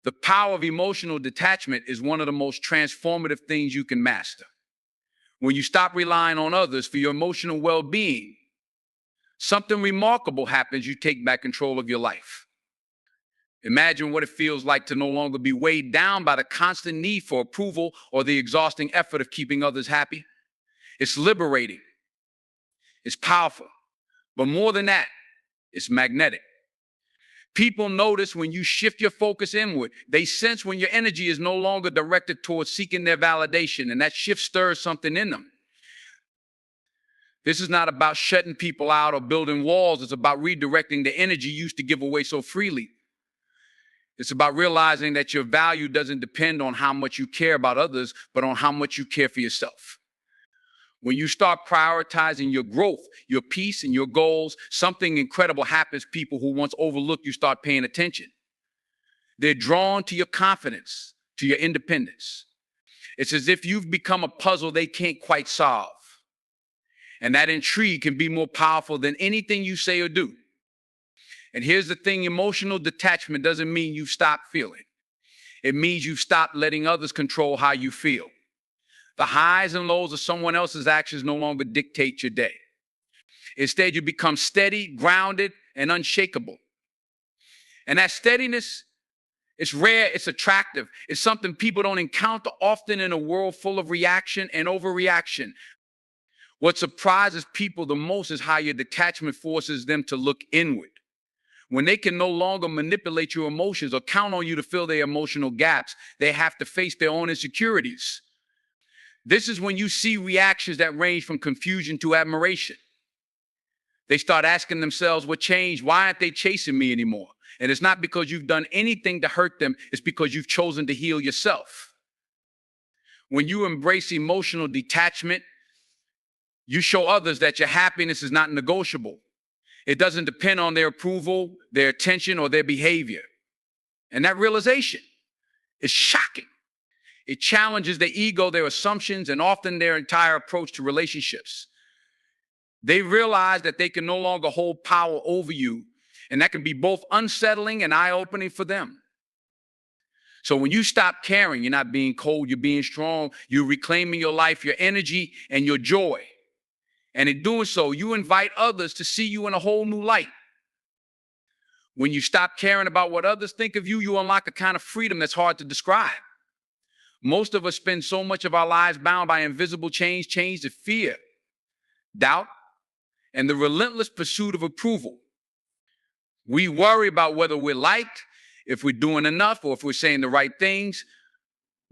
The power of emotional detachment is one of the most transformative things you can master. When you stop relying on others for your emotional well-being, something remarkable happens. You take back control of your life. Imagine what it feels like to no longer be weighed down by the constant need for approval or the exhausting effort of keeping others happy. It's liberating. It's powerful. But more than that, it's magnetic. People notice when you shift your focus inward. They sense when your energy is no longer directed towards seeking their validation, and that shift stirs something in them. This is not about shutting people out or building walls. It's about redirecting the energy you used to give away so freely. It's about realizing that your value doesn't depend on how much you care about others, but on how much you care for yourself. When you start prioritizing your growth, your peace, and your goals, something incredible happens. People who once overlooked you start paying attention. They're drawn to your confidence, to your independence. It's as if you've become a puzzle they can't quite solve. And that intrigue can be more powerful than anything you say or do. And here's the thing, emotional detachment doesn't mean you've stopped feeling. It means you've stopped letting others control how you feel. The highs and lows of someone else's actions no longer dictate your day. Instead, you become steady, grounded, and unshakable. And that steadiness, it's rare, it's attractive. It's something people don't encounter often in a world full of reaction and overreaction. What surprises people the most is how your detachment forces them to look inward. When they can no longer manipulate your emotions or count on you to fill their emotional gaps, they have to face their own insecurities. This is when you see reactions that range from confusion to admiration. They start asking themselves, what changed? Why aren't they chasing me anymore? And it's not because you've done anything to hurt them. It's because you've chosen to heal yourself. When you embrace emotional detachment, you show others that your happiness is not negotiable. It doesn't depend on their approval, their attention, or their behavior. And that realization is shocking. It challenges their ego, their assumptions, and often their entire approach to relationships. They realize that they can no longer hold power over you, and that can be both unsettling and eye-opening for them. So when you stop caring, you're not being cold, you're being strong, you're reclaiming your life, your energy, and your joy. And in doing so, you invite others to see you in a whole new light. When you stop caring about what others think of you, you unlock a kind of freedom that's hard to describe. Most of us spend so much of our lives bound by invisible chains of fear, doubt, and the relentless pursuit of approval. We worry about whether we're liked, if we're doing enough, or if we're saying the right things.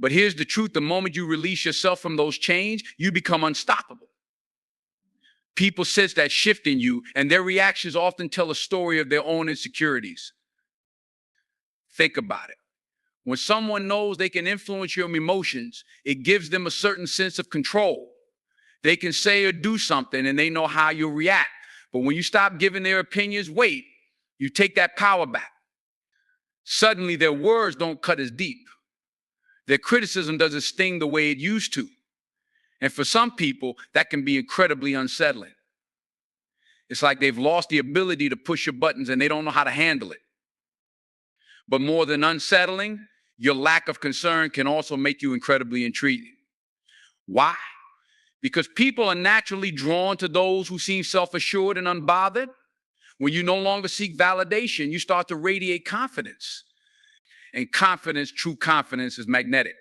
But here's the truth. The moment you release yourself from those chains, you become unstoppable. People sense that shift in you, and their reactions often tell a story of their own insecurities. Think about it. When someone knows they can influence your emotions, it gives them a certain sense of control. They can say or do something, and they know how you'll react. But when you stop giving their opinions weight, you take that power back. Suddenly, their words don't cut as deep. Their criticism doesn't sting the way it used to. And for some people, that can be incredibly unsettling. It's like they've lost the ability to push your buttons and they don't know how to handle it. But more than unsettling, your lack of concern can also make you incredibly intriguing. Why? Because people are naturally drawn to those who seem self-assured and unbothered. When you no longer seek validation, you start to radiate confidence. And confidence, true confidence, is magnetic.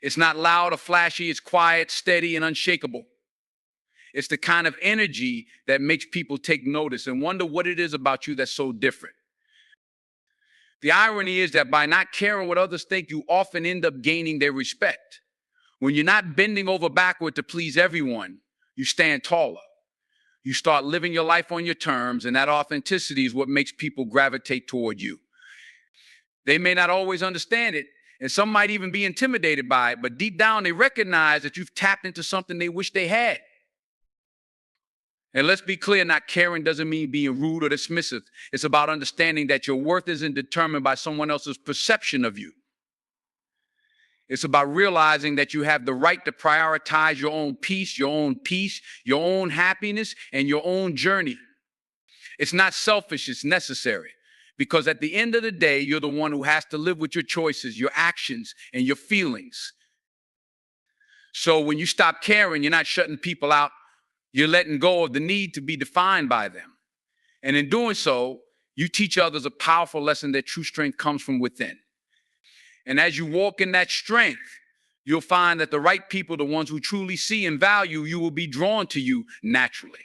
It's not loud or flashy, it's quiet, steady, and unshakable. It's the kind of energy that makes people take notice and wonder what it is about you that's so different. The irony is that by not caring what others think, you often end up gaining their respect. When you're not bending over backward to please everyone, you stand taller. You start living your life on your terms, and that authenticity is what makes people gravitate toward you. They may not always understand it, and some might even be intimidated by it, but deep down they recognize that you've tapped into something they wish they had. And let's be clear, not caring doesn't mean being rude or dismissive. It's about understanding that your worth isn't determined by someone else's perception of you. It's about realizing that you have the right to prioritize your own peace, your own happiness, and your own journey. It's not selfish, it's necessary. Because at the end of the day, you're the one who has to live with your choices, your actions, and your feelings. So when you stop caring, you're not shutting people out. You're letting go of the need to be defined by them. And in doing so, you teach others a powerful lesson that true strength comes from within. And as you walk in that strength, you'll find that the right people, the ones who truly see and value you, will be drawn to you naturally.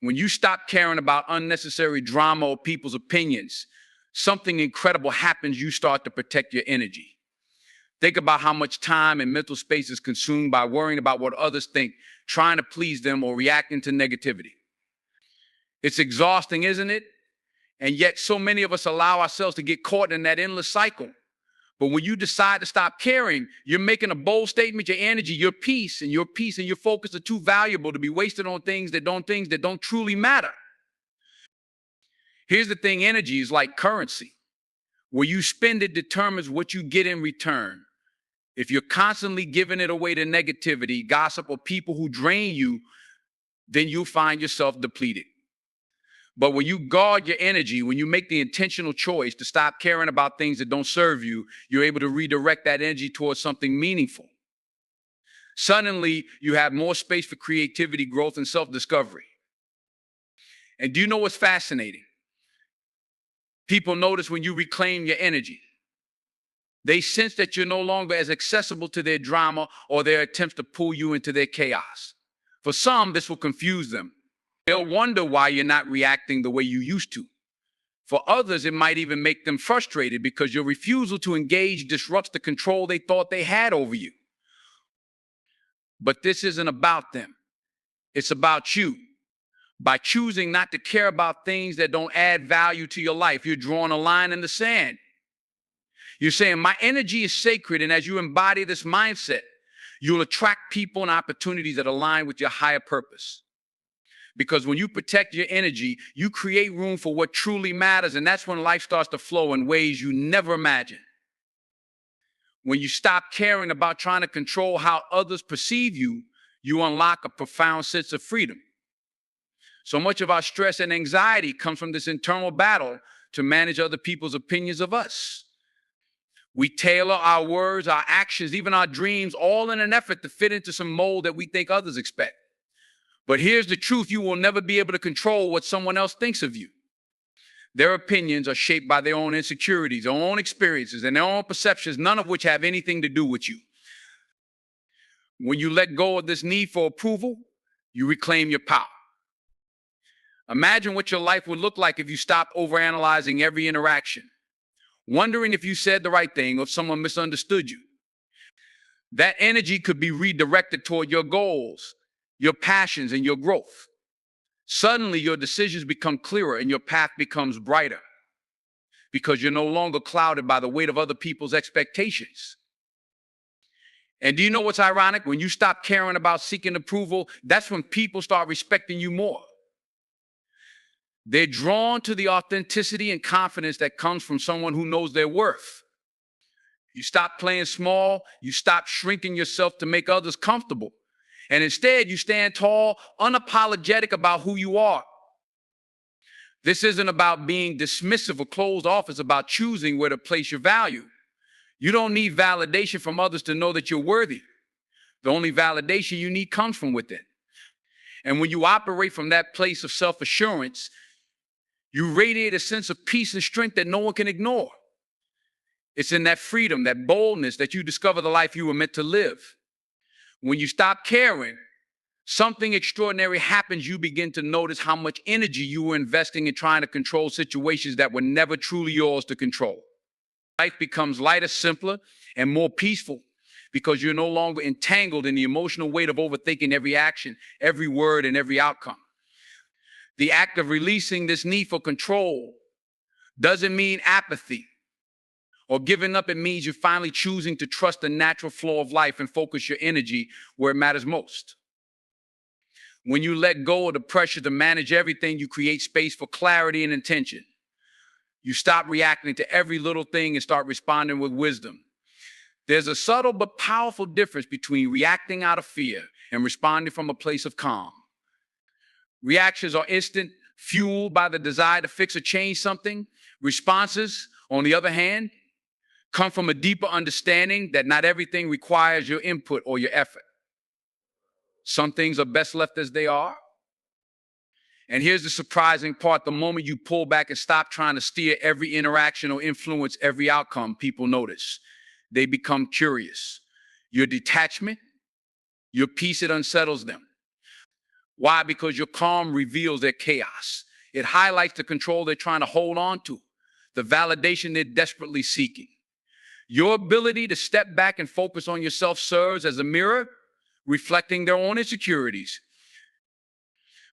When you stop caring about unnecessary drama or people's opinions, something incredible happens. You start to protect your energy. Think about how much time and mental space is consumed by worrying about what others think, trying to please them, or reacting to negativity. It's exhausting, isn't it? And yet so many of us allow ourselves to get caught in that endless cycle. But when you decide to stop caring, you're making a bold statement. Your energy, your peace and your focus are too valuable to be wasted on things that don't truly matter. Here's the thing, energy is like currency. Where you spend it determines what you get in return. If you're constantly giving it away to negativity, gossip, or people who drain you, then you'll find yourself depleted. But when you guard your energy, when you make the intentional choice to stop caring about things that don't serve you, you're able to redirect that energy towards something meaningful. Suddenly, you have more space for creativity, growth, and self-discovery. And do you know what's fascinating? People notice when you reclaim your energy. They sense that you're no longer as accessible to their drama or their attempts to pull you into their chaos. For some, this will confuse them. They'll wonder why you're not reacting the way you used to. For others, it might even make them frustrated because your refusal to engage disrupts the control they thought they had over you. But this isn't about them. It's about you. By choosing not to care about things that don't add value to your life, you're drawing a line in the sand. You're saying, my energy is sacred, and as you embody this mindset, you'll attract people and opportunities that align with your higher purpose. Because when you protect your energy, you create room for what truly matters, and that's when life starts to flow in ways you never imagined. When you stop caring about trying to control how others perceive you, you unlock a profound sense of freedom. So much of our stress and anxiety comes from this internal battle to manage other people's opinions of us. We tailor our words, our actions, even our dreams, all in an effort to fit into some mold that we think others expect. But here's the truth: you will never be able to control what someone else thinks of you. Their opinions are shaped by their own insecurities, their own experiences, and their own perceptions, none of which have anything to do with you. When you let go of this need for approval, you reclaim your power. Imagine what your life would look like if you stopped overanalyzing every interaction, wondering if you said the right thing or if someone misunderstood you. That energy could be redirected toward your goals, your passions, and your growth. Suddenly, your decisions become clearer and your path becomes brighter because you're no longer clouded by the weight of other people's expectations. And do you know what's ironic? When you stop caring about seeking approval, that's when people start respecting you more. They're drawn to the authenticity and confidence that comes from someone who knows their worth. You stop playing small, you stop shrinking yourself to make others comfortable. And instead, you stand tall, unapologetic about who you are. This isn't about being dismissive or closed off. It's about choosing where to place your value. You don't need validation from others to know that you're worthy. The only validation you need comes from within. And when you operate from that place of self-assurance, you radiate a sense of peace and strength that no one can ignore. It's in that freedom, that boldness, that you discover the life you were meant to live. When you stop caring, something extraordinary happens. You begin to notice how much energy you were investing in trying to control situations that were never truly yours to control. Life becomes lighter, simpler, and more peaceful because you're no longer entangled in the emotional weight of overthinking every action, every word, and every outcome. The act of releasing this need for control doesn't mean apathy or giving up. It means you're finally choosing to trust the natural flow of life and focus your energy where it matters most. When you let go of the pressure to manage everything, you create space for clarity and intention. You stop reacting to every little thing and start responding with wisdom. There's a subtle but powerful difference between reacting out of fear and responding from a place of calm. Reactions are instant, fueled by the desire to fix or change something. Responses, on the other hand, come from a deeper understanding that not everything requires your input or your effort. Some things are best left as they are. And here's the surprising part. The moment you pull back and stop trying to steer every interaction or influence every outcome, people notice. They become curious. Your detachment, your peace, it unsettles them. Why? Because your calm reveals their chaos. It highlights the control they're trying to hold on to, the validation they're desperately seeking. Your ability to step back and focus on yourself serves as a mirror, reflecting their own insecurities.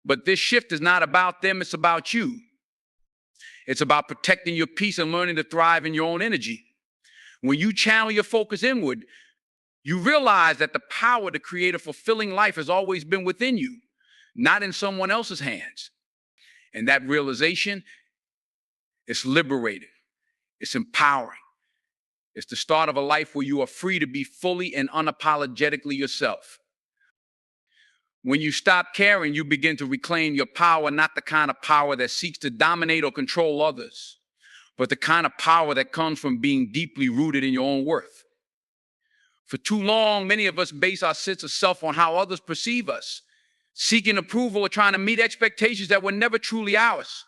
But this shift is not about them, it's about you. It's about protecting your peace and learning to thrive in your own energy. When you channel your focus inward, you realize that the power to create a fulfilling life has always been within you, not in someone else's hands. And that realization is liberating. It's empowering. It's the start of a life where you are free to be fully and unapologetically yourself. When you stop caring, you begin to reclaim your power, not the kind of power that seeks to dominate or control others, but the kind of power that comes from being deeply rooted in your own worth. For too long, many of us base our sense of self on how others perceive us, seeking approval or trying to meet expectations that were never truly ours.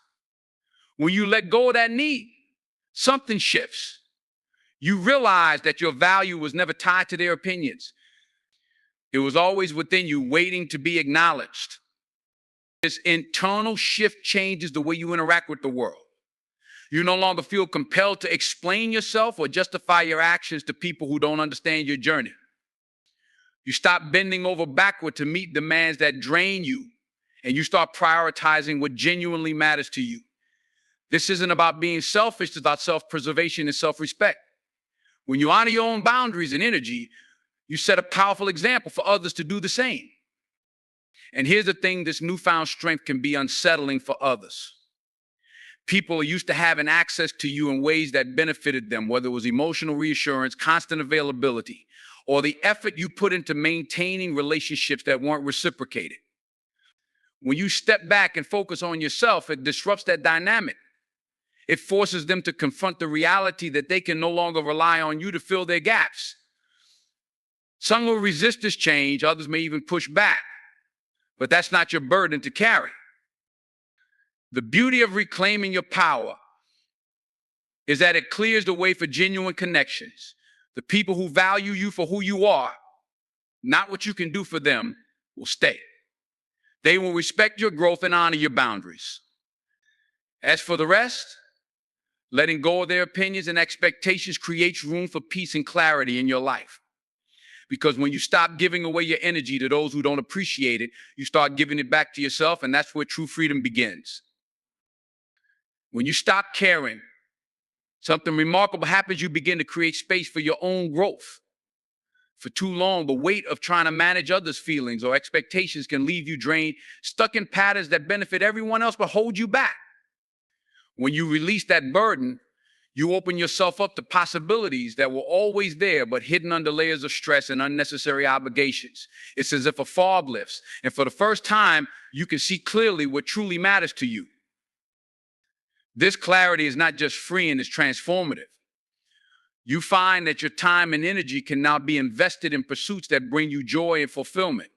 When you let go of that need, something shifts. You realize that your value was never tied to their opinions. It was always within you, waiting to be acknowledged. This internal shift changes the way you interact with the world. You no longer feel compelled to explain yourself or justify your actions to people who don't understand your journey. You stop bending over backward to meet demands that drain you, and you start prioritizing what genuinely matters to you. This isn't about being selfish, it's about self-preservation and self-respect. When you honor your own boundaries and energy, you set a powerful example for others to do the same. And here's the thing, this newfound strength can be unsettling for others. People are used to having access to you in ways that benefited them, whether it was emotional reassurance, constant availability, or the effort you put into maintaining relationships that weren't reciprocated. When you step back and focus on yourself, it disrupts that dynamic. It forces them to confront the reality that they can no longer rely on you to fill their gaps. Some will resist this change, others may even push back, but that's not your burden to carry. The beauty of reclaiming your power is that it clears the way for genuine connections. The people who value you for who you are, not what you can do for them, will stay. They will respect your growth and honor your boundaries. As for the rest, letting go of their opinions and expectations creates room for peace and clarity in your life. Because when you stop giving away your energy to those who don't appreciate it, you start giving it back to yourself, and that's where true freedom begins. When you stop caring, something remarkable happens. You begin to create space for your own growth. For too long, the weight of trying to manage others' feelings or expectations can leave you drained, stuck in patterns that benefit everyone else but hold you back. When you release that burden, you open yourself up to possibilities that were always there, but hidden under layers of stress and unnecessary obligations. It's as if a fog lifts, and for the first time, you can see clearly what truly matters to you. This clarity is not just freeing, it's transformative. You find that your time and energy can now be invested in pursuits that bring you joy and fulfillment.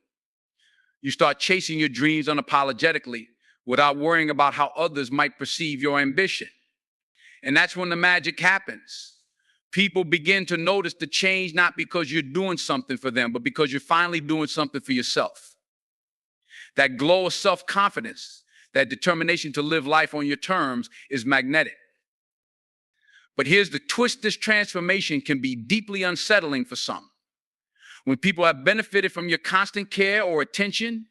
You start chasing your dreams unapologetically without worrying about how others might perceive your ambition. And that's when the magic happens. People begin to notice the change, not because you're doing something for them, but because you're finally doing something for yourself. That glow of self-confidence, that determination to live life on your terms is magnetic. But here's the twist: this transformation can be deeply unsettling for some. When people have benefited from your constant care or attention,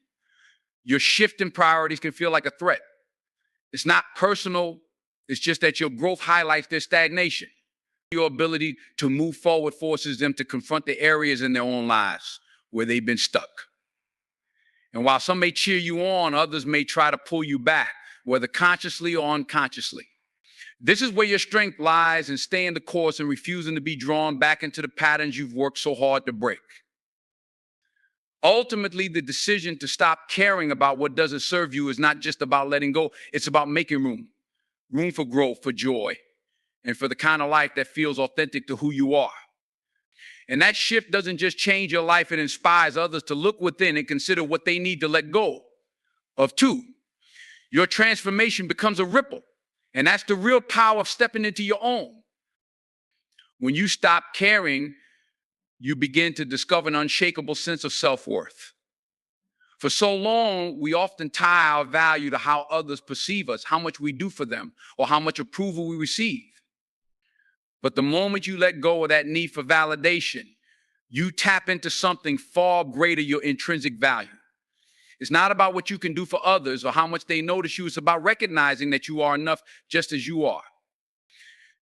your shift in priorities can feel like a threat. It's not personal. It's just that your growth highlights their stagnation. Your ability to move forward forces them to confront the areas in their own lives where they've been stuck. And while some may cheer you on, others may try to pull you back, whether consciously or unconsciously. This is where your strength lies, in staying the course and refusing to be drawn back into the patterns you've worked so hard to break. Ultimately, the decision to stop caring about what doesn't serve you is not just about letting go. It's about making room for growth, for joy, and for the kind of life that feels authentic to who you are. And that shift doesn't just change your life, it inspires others to look within and consider what they need to let go of too. Your transformation becomes a ripple. And that's the real power of stepping into your own. When you stop caring, you begin to discover an unshakable sense of self-worth. For so long, we often tie our value to how others perceive us, how much we do for them, or how much approval we receive. But the moment you let go of that need for validation, you tap into something far greater, your intrinsic value. It's not about what you can do for others or how much they notice you. It's about recognizing that you are enough just as you are.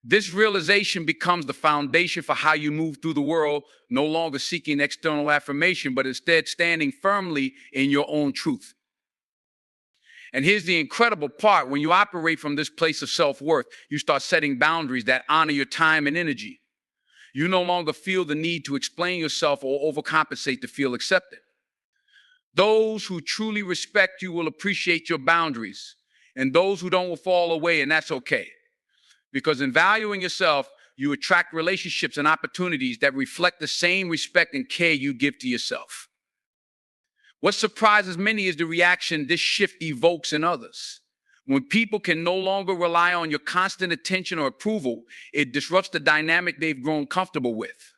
This realization becomes the foundation for how you move through the world, no longer seeking external affirmation, but instead standing firmly in your own truth. And here's the incredible part. When you operate from this place of self-worth, you start setting boundaries that honor your time and energy. You no longer feel the need to explain yourself or overcompensate to feel accepted. Those who truly respect you will appreciate your boundaries, and those who don't will fall away, and that's okay. Because in valuing yourself, you attract relationships and opportunities that reflect the same respect and care you give to yourself. What surprises many is the reaction this shift evokes in others. When people can no longer rely on your constant attention or approval, it disrupts the dynamic they've grown comfortable with.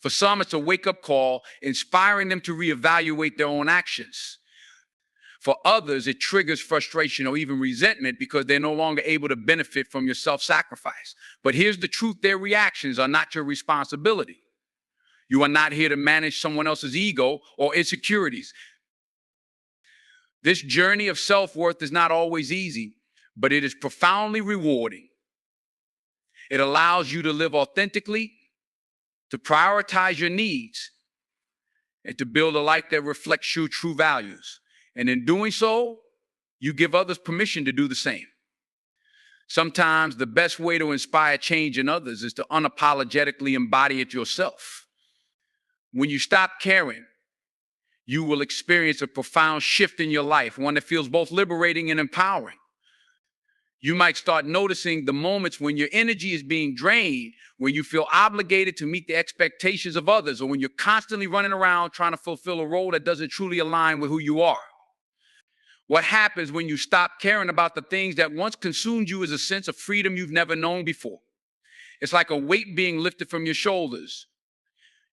For some, it's a wake-up call, inspiring them to reevaluate their own actions. For others, it triggers frustration or even resentment because they're no longer able to benefit from your self-sacrifice. But here's the truth, their reactions are not your responsibility. You are not here to manage someone else's ego or insecurities. This journey of self-worth is not always easy, but it is profoundly rewarding. It allows you to live authentically, to prioritize your needs, and to build a life that reflects your true values. And in doing so, you give others permission to do the same. Sometimes the best way to inspire change in others is to unapologetically embody it yourself. When you stop caring, you will experience a profound shift in your life, one that feels both liberating and empowering. You might start noticing the moments when your energy is being drained, when you feel obligated to meet the expectations of others, or when you're constantly running around trying to fulfill a role that doesn't truly align with who you are. What happens when you stop caring about the things that once consumed you is a sense of freedom you've never known before. It's like a weight being lifted from your shoulders.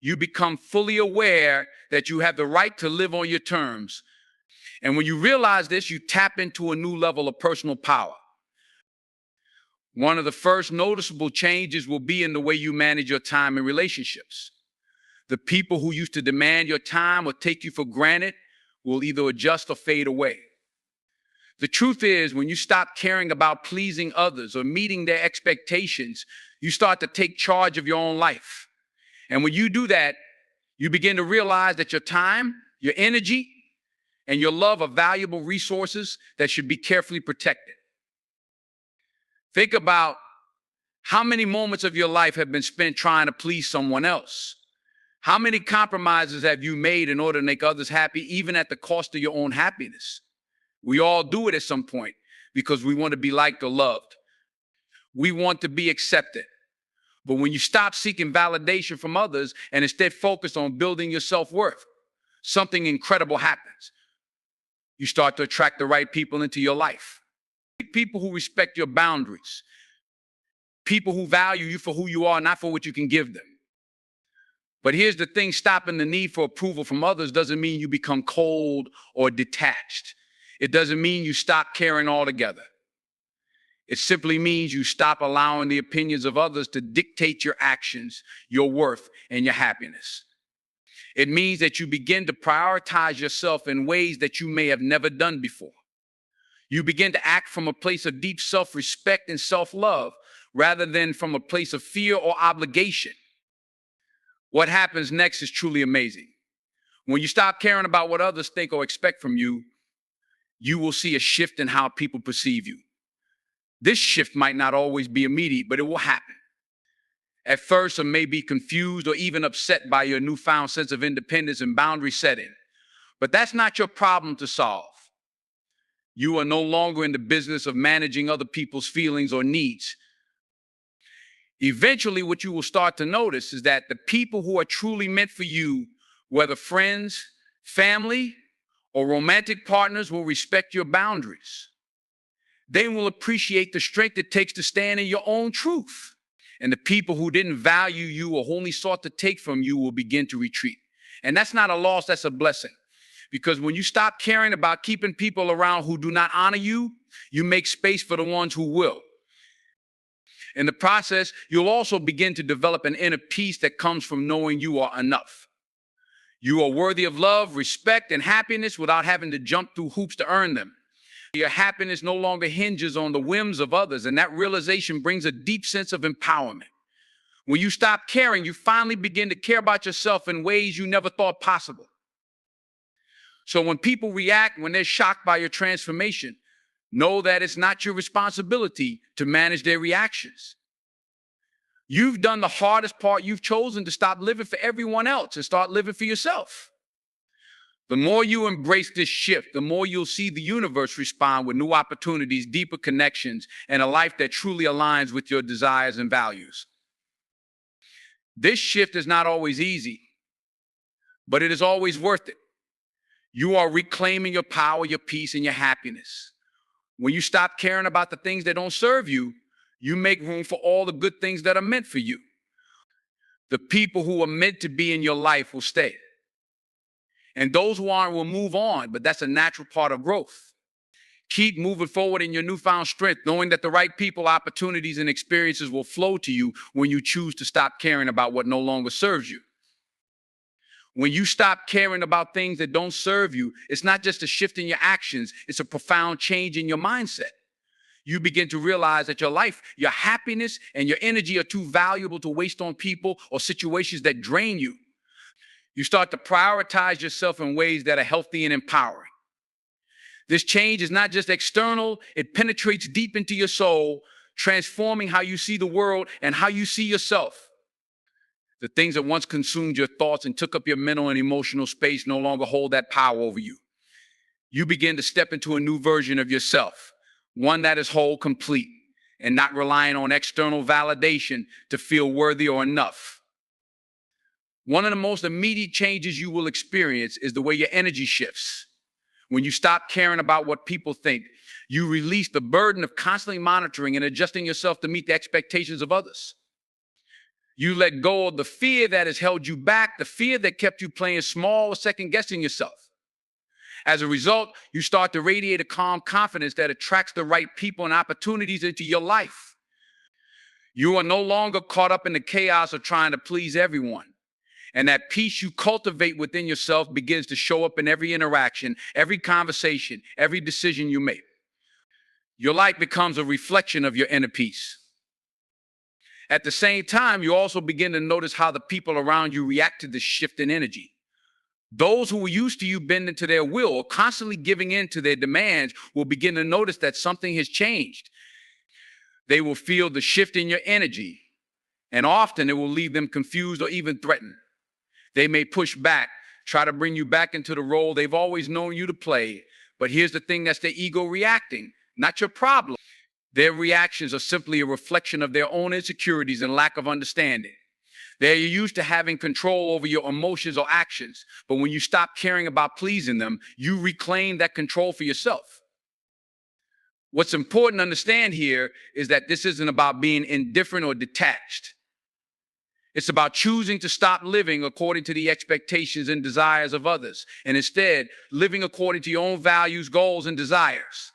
You become fully aware that you have the right to live on your terms. And when you realize this, you tap into a new level of personal power. One of the first noticeable changes will be in the way you manage your time in relationships. The people who used to demand your time or take you for granted will either adjust or fade away. The truth is, when you stop caring about pleasing others or meeting their expectations, you start to take charge of your own life. And when you do that, you begin to realize that your time, your energy, and your love are valuable resources that should be carefully protected. Think about how many moments of your life have been spent trying to please someone else. How many compromises have you made in order to make others happy, even at the cost of your own happiness? We all do it at some point because we want to be liked or loved. We want to be accepted. But when you stop seeking validation from others and instead focus on building your self-worth, something incredible happens. You start to attract the right people into your life. People who respect your boundaries. People who value you for who you are, not for what you can give them. But here's the thing, stopping the need for approval from others doesn't mean you become cold or detached. It doesn't mean you stop caring altogether. It simply means you stop allowing the opinions of others to dictate your actions, your worth, and your happiness. It means that you begin to prioritize yourself in ways that you may have never done before. You begin to act from a place of deep self-respect and self-love rather than from a place of fear or obligation. What happens next is truly amazing. When you stop caring about what others think or expect from you, you will see a shift in how people perceive you. This shift might not always be immediate, but it will happen. At first, some may be confused or even upset by your newfound sense of independence and boundary setting. But that's not your problem to solve. You are no longer in the business of managing other people's feelings or needs. Eventually, what you will start to notice is that the people who are truly meant for you, whether friends, family, or romantic partners, will respect your boundaries. They will appreciate the strength it takes to stand in your own truth. And the people who didn't value you or only sought to take from you will begin to retreat. And that's not a loss, that's a blessing. Because when you stop caring about keeping people around who do not honor you, you make space for the ones who will. In the process, you'll also begin to develop an inner peace that comes from knowing you are enough. You are worthy of love, respect, and happiness without having to jump through hoops to earn them. Your happiness no longer hinges on the whims of others, and that realization brings a deep sense of empowerment. When you stop caring, you finally begin to care about yourself in ways you never thought possible. So when people react, when they're shocked by your transformation, know that it's not your responsibility to manage their reactions. You've done the hardest part. You've chosen to stop living for everyone else and start living for yourself. The more you embrace this shift, the more you'll see the universe respond with new opportunities, deeper connections, and a life that truly aligns with your desires and values. This shift is not always easy, but it is always worth it. You are reclaiming your power, your peace, and your happiness. When you stop caring about the things that don't serve you, you make room for all the good things that are meant for you. The people who are meant to be in your life will stay. And those who aren't will move on, but that's a natural part of growth. Keep moving forward in your newfound strength, knowing that the right people, opportunities, and experiences will flow to you when you choose to stop caring about what no longer serves you. When you stop caring about things that don't serve you, it's not just a shift in your actions, it's a profound change in your mindset. You begin to realize that your life, your happiness, and your energy are too valuable to waste on people or situations that drain you. You start to prioritize yourself in ways that are healthy and empowering. This change is not just external, it penetrates deep into your soul, transforming how you see the world and how you see yourself. The things that once consumed your thoughts and took up your mental and emotional space no longer hold that power over you. You begin to step into a new version of yourself, one that is whole, complete, and not relying on external validation to feel worthy or enough. One of the most immediate changes you will experience is the way your energy shifts. When you stop caring about what people think, you release the burden of constantly monitoring and adjusting yourself to meet the expectations of others. You let go of the fear that has held you back, the fear that kept you playing small or second-guessing yourself. As a result, you start to radiate a calm confidence that attracts the right people and opportunities into your life. You are no longer caught up in the chaos of trying to please everyone. And that peace you cultivate within yourself begins to show up in every interaction, every conversation, every decision you make. Your life becomes a reflection of your inner peace. At the same time, you also begin to notice how the people around you react to this shift in energy. Those who were used to you bending to their will or constantly giving in to their demands will begin to notice that something has changed. They will feel the shift in your energy, and often it will leave them confused or even threatened. They may push back, try to bring you back into the role they've always known you to play. But here's the thing, that's their ego reacting, not your problem. Their reactions are simply a reflection of their own insecurities and lack of understanding. They're used to having control over your emotions or actions, but when you stop caring about pleasing them, you reclaim that control for yourself. What's important to understand here is that this isn't about being indifferent or detached. It's about choosing to stop living according to the expectations and desires of others, and instead living according to your own values, goals, and desires.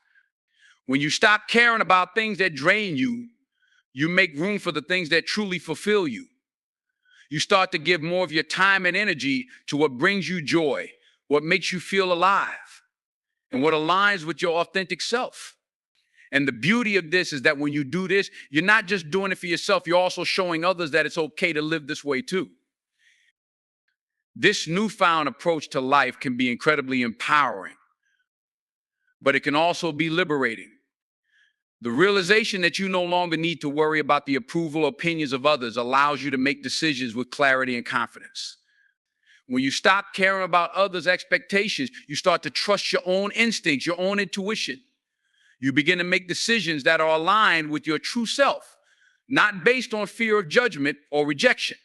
When you stop caring about things that drain you, you make room for the things that truly fulfill you. You start to give more of your time and energy to what brings you joy, what makes you feel alive, and what aligns with your authentic self. And the beauty of this is that when you do this, you're not just doing it for yourself, you're also showing others that it's okay to live this way too. This newfound approach to life can be incredibly empowering, but it can also be liberating. The realization that you no longer need to worry about the approval or opinions of others allows you to make decisions with clarity and confidence. When you stop caring about others' expectations, you start to trust your own instincts, your own intuition. You begin to make decisions that are aligned with your true self, not based on fear of judgment or rejection.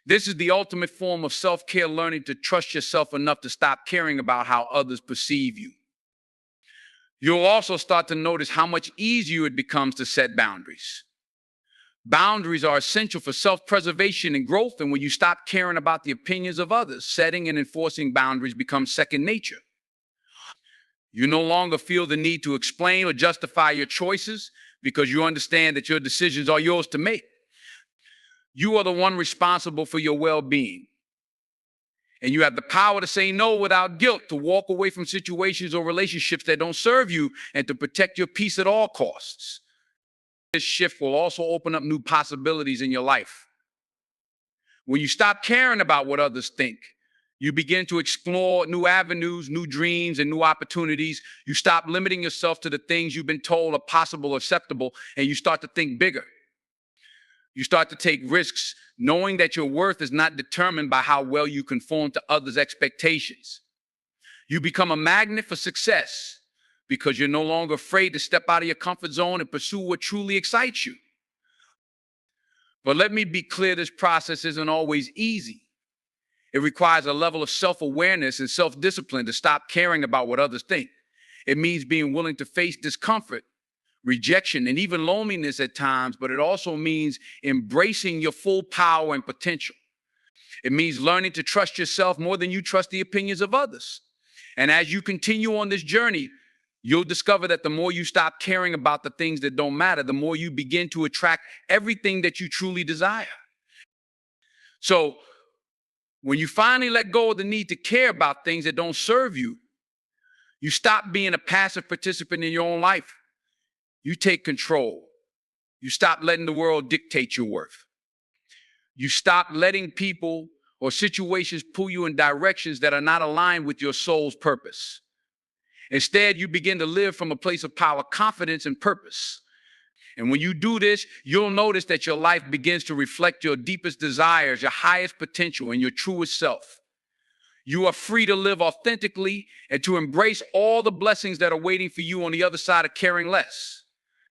This is the ultimate form of self-care, learning to trust yourself enough to stop caring about how others perceive you. You'll also start to notice how much easier it becomes to set boundaries. Boundaries are essential for self-preservation and growth, and when you stop caring about the opinions of others, setting and enforcing boundaries becomes second nature. You no longer feel the need to explain or justify your choices because you understand that your decisions are yours to make. You are the one responsible for your well-being. And you have the power to say no without guilt, to walk away from situations or relationships that don't serve you, and to protect your peace at all costs. This shift will also open up new possibilities in your life. When you stop caring about what others think, you begin to explore new avenues, new dreams, and new opportunities. You stop limiting yourself to the things you've been told are possible or acceptable, and you start to think bigger. You start to take risks, knowing that your worth is not determined by how well you conform to others' expectations. You become a magnet for success because you're no longer afraid to step out of your comfort zone and pursue what truly excites you. But let me be clear, this process isn't always easy. It requires a level of self-awareness and self-discipline to stop caring about what others think. It means being willing to face discomfort, rejection, and even loneliness at times, but it also means embracing your full power and potential. It means learning to trust yourself more than you trust the opinions of others. And as you continue on this journey, you'll discover that the more you stop caring about the things that don't matter, the more you begin to attract everything that you truly desire. So when you finally let go of the need to care about things that don't serve you, you stop being a passive participant in your own life. You take control. You stop letting the world dictate your worth. You stop letting people or situations pull you in directions that are not aligned with your soul's purpose. Instead, you begin to live from a place of power, confidence, and purpose. And when you do this, you'll notice that your life begins to reflect your deepest desires, your highest potential, and your truest self. You are free to live authentically and to embrace all the blessings that are waiting for you on the other side of caring less.